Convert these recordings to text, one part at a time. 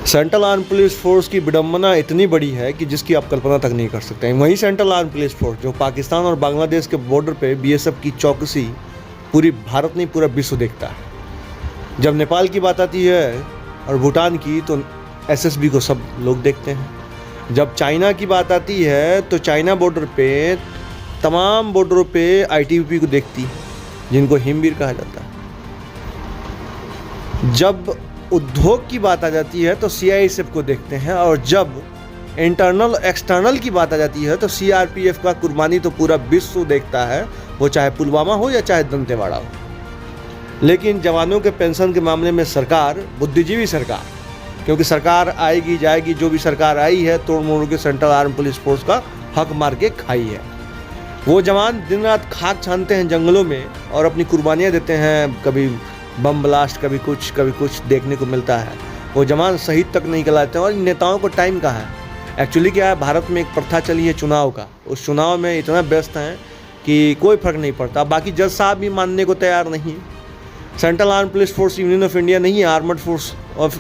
Central arm police force की विडंबना इतनी बड़ी है कि जिसकी आप कल्पना तक नहीं कर सकते हैं। वही सेंट्रल आर्म पुलिस फोर्स जो पाकिस्तान और बांग्लादेश के बॉर्डर पे बीएसएफ की चौकसी पूरी भारत नहीं पूरा विश्व देखता है। जब नेपाल की बात आती है और भूटान की तो एसएसबी को सब लोग देखते हैं। जब चाइना की बात आती है तो चाइना बॉर्डर पे तमाम बॉर्डरों पे आईटीबीपी को देखती है, जिनको हिमवीर कहा जाता है। जब उद्योग की बात आ जाती है तो सीआईएसएफ को देखते हैं, और जब इंटरनल एक्सटर्नल की बात आ जाती है तो सीआरपीएफ का कुर्बानी तो पूरा विश्व देखता है, वो चाहे पुलवामा हो या चाहे दंतेवाड़ा हो। लेकिन जवानों के पेंशन के मामले में सरकार बुद्धिजीवी सरकार, क्योंकि सरकार आएगी जाएगी, जो भी सरकार आई है तोड़ मोड़ के सेंट्रल आर्म पुलिस फोर्स का हक मार के खाई है। वो जवान दिन रात खाक छानते हैं जंगलों में और अपनी कुर्बानियाँ देते हैं, कभी बम ब्लास्ट, कभी कुछ देखने को मिलता है। वो जवान शहीद तक नहीं कहलाते हैं। और नेताओं को टाइम कहाँ है। एक्चुअली क्या है, भारत में एक प्रथा चली है चुनाव का, उस चुनाव में इतना व्यस्त हैं कि कोई फर्क नहीं पड़ता। बाकी जज साहब भी मानने को तैयार नहीं है। Central arm police force union of India नहीं है, आर्मड फोर्स ऑफ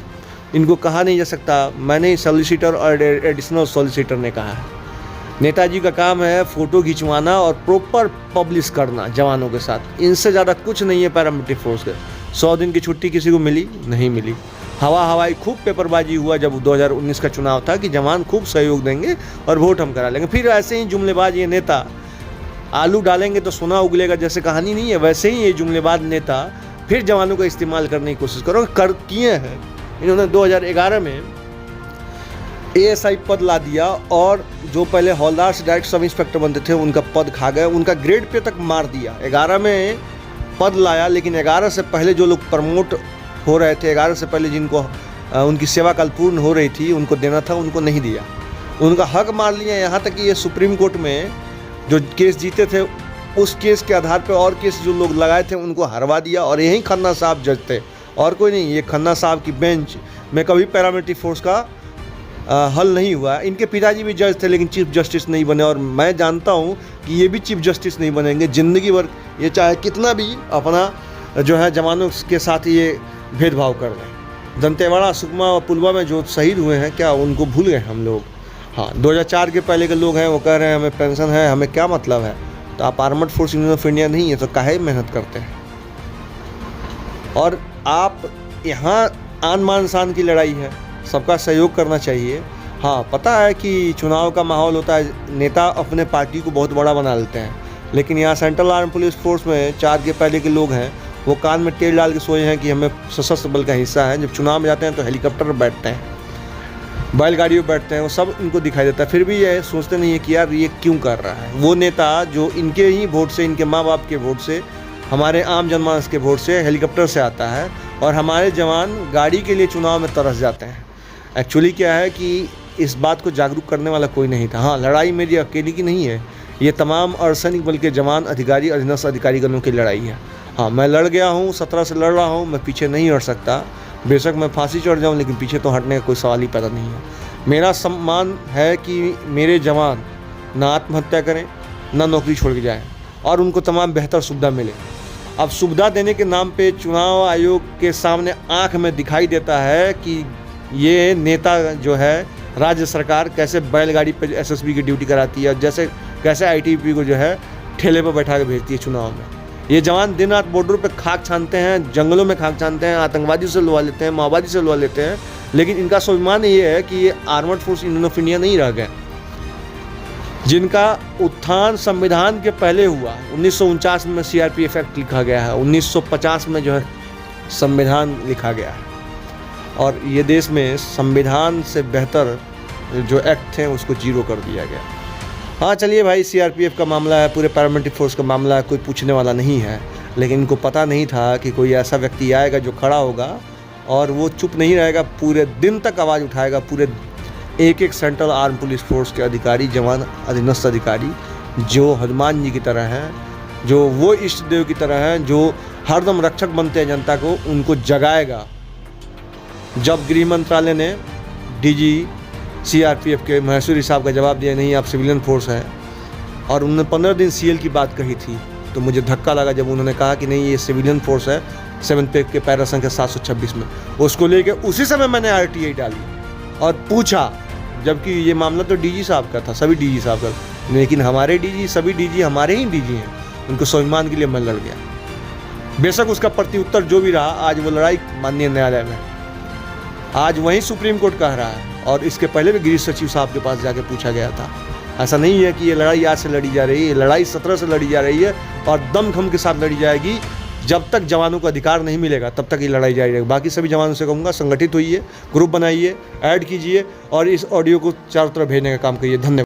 इनको कहा नहीं जा सकता। मैंने सॉलिसिटर और एडिशनल सॉलिसिटर ने कहा है। नेताजी का काम है फ़ोटो खिंचवाना और प्रॉपर पब्लिश करना जवानों के साथ, इनसे ज़्यादा कुछ नहीं है पैरामिलिट्री फोर्स के। 100 दिन की छुट्टी किसी को मिली नहीं मिली। हवाई खूब पेपरबाजी हुआ जब 2019 का चुनाव था कि जवान खूब सहयोग देंगे और वोट हम करा लेंगे। फिर ऐसे ही जुमलेबाज ये नेता आलू डालेंगे तो सोना उगलेगा जैसे कहानी नहीं है, वैसे ही ये जुमलेबाज नेता फिर जवानों का इस्तेमाल करने की कोशिश करो किए हैं। इन्होंने 2011 में एएसआई पद ला दिया और जो पहले हौलदार से डायरेक्ट सब इंस्पेक्टर बनते थे उनका पद खा गए, उनका ग्रेड पे तक मार दिया। 11 में पद लाया, लेकिन 11 से पहले जो लोग प्रमोट हो रहे थे, 11 से पहले जिनको उनकी सेवा काल पूर्ण हो रही थी उनको देना था, उनको नहीं दिया। उनका हक मार लिया। यहाँ तक कि ये सुप्रीम कोर्ट में जो केस जीते थे उस केस के आधार पर और केस जो लोग लगाए थे उनको हरवा दिया। और यही खन्ना साहब जज थे और कोई नहीं। ये खन्ना साहब की बेंच में कभी पैरामिलिट्री फोर्स का हल नहीं हुआ। इनके पिताजी भी जज थे लेकिन चीफ जस्टिस नहीं बने, और मैं जानता हूँ कि ये भी चीफ जस्टिस नहीं बनेंगे ज़िंदगी भर। ये चाहे कितना भी अपना जो है जवानों के साथ ये भेदभाव कर लें। दंतेवाड़ा, सुकमा और पुलवामा में जो शहीद हुए हैं, क्या उनको भूल गए हम लोग? हाँ, 2004 के पहले के लोग हैं, वो कह रहे हैं हमें पेंशन है, हमें क्या मतलब है? तो आप armed force union of India नहीं है तो काहे मेहनत करते हैं? और आप यहाँ आन मान शान की लड़ाई है, सबका सहयोग करना चाहिए। हाँ, पता है कि चुनाव का माहौल होता है, नेता अपने पार्टी को बहुत बड़ा बना लेते हैं, लेकिन यहाँ सेंट्रल आर्म पुलिस फोर्स में 4 के पहले के लोग हैं, वो कान में तेल डाल के सोए हैं कि हमें सशस्त्र बल का हिस्सा है। जब चुनाव में जाते हैं तो हेलीकॉप्टर पर बैठते हैं, बैलगाड़ियों पर बैठते हैं, वो सब इनको दिखाई देता है। फिर भी ये सोचते नहीं है कि यार ये क्यों कर रहा है। वो नेता जो इनके ही वोट से, इनके माँ बाप के वोट से, हमारे आम जनमानस के वोट से हेलीकॉप्टर से आता है, और हमारे जवान गाड़ी के लिए चुनाव में तरस जाते हैं। एक्चुअली क्या है कि इस बात को जागरूक करने वाला कोई नहीं था। हाँ, लड़ाई मेरी अकेली की नहीं है, ये तमाम अर्धसैनिक बल के जवान, अधिकारी, अधीनस्थ अधिकारीगणों की लड़ाई है। हाँ, मैं लड़ गया हूँ, 17 से लड़ रहा हूँ, मैं पीछे नहीं हट सकता। बेशक मैं फांसी चढ़ जाऊँ, लेकिन पीछे तो हटने का कोई सवाल ही पैदा नहीं है। मेरा सम्मान है कि मेरे जवान ना आत्महत्या करें, ना नौकरी छोड़ के जाएँ, और उनको तमाम बेहतर सुविधा मिले। अब सुविधा देने के नाम पे चुनाव आयोग के सामने आँख में दिखाई देता है कि ये नेता जो है, राज्य सरकार कैसे बैलगाड़ी पे एसएसबी की ड्यूटी कराती है, और कैसे आईटीबीपी को जो है ठेले पर बैठा के भेजती है चुनाव में। ये जवान दिन रात बॉर्डर पे खाक छानते हैं, जंगलों में खाक छानते हैं, आतंकवादी से लुआ लेते हैं, माओवादी से लुआ लेते हैं, लेकिन इनका स्वाभिमान ये है कि ये armed force union of India नहीं रह गए, जिनका उत्थान संविधान के पहले हुआ। 1949 में सीआरपीएफ एक्ट लिखा गया है, 1950 में जो है संविधान लिखा गया है, और ये देश में संविधान से बेहतर जो एक्ट थे उसको जीरो कर दिया गया। हाँ, चलिए भाई, सीआरपीएफ का मामला है, पूरे पैरामिलिट्री फोर्स का मामला है, कोई पूछने वाला नहीं है। लेकिन इनको पता नहीं था कि कोई ऐसा व्यक्ति आएगा जो खड़ा होगा और वो चुप नहीं रहेगा, पूरे दिन तक आवाज़ उठाएगा। पूरे एक सेंट्रल आर्म पुलिस फोर्स के अधिकारी, जवान, अधीनस्थ अधिकारी जो हनुमान जी की तरह हैं, जो वो इष्ट देव की तरह हैं, जो हरदम रक्षक बनते हैं जनता को, उनको जगाएगा। जब गृह मंत्रालय ने डीजी सीआरपीएफ के महेश्वरी साहब का जवाब दिया, नहीं आप सिविलियन फोर्स हैं, और उन्होंने 15 दिन सीएल की बात कही थी, तो मुझे धक्का लगा जब उन्होंने कहा कि नहीं ये सिविलियन फोर्स है, 7 पे के पैरा संख्या 726 में। उसको लेके उसी समय मैंने आरटीआई डाली। और पूछा, जबकि ये मामला तो डीजी साहब का था, सभी डीजी साहब का, लेकिन हमारे डीजी, सभी डीजी हमारे ही डीजी हैं, उनको स्वाभिमान के लिए मैं लड़ गया। बेशक उसका प्रत्युत्तर जो भी रहा, आज वो लड़ाई माननीय न्यायालय में, आज वहीं सुप्रीम कोर्ट कह रहा है, और इसके पहले भी गृह सचिव साहब के पास जाके पूछा गया था। ऐसा नहीं है कि ये लड़ाई आज से लड़ी जा रही है, ये लड़ाई 17 से लड़ी जा रही है और दमखम के साथ लड़ी जाएगी। जब तक जवानों को अधिकार नहीं मिलेगा तब तक ये लड़ाई जारी रहेगी। बाकी सभी जवानों से कहूँगा, संगठित होइए, ग्रुप बनाइए, ऐड कीजिए और इस ऑडियो को चारों तरफ भेजने का काम करिए। धन्यवाद।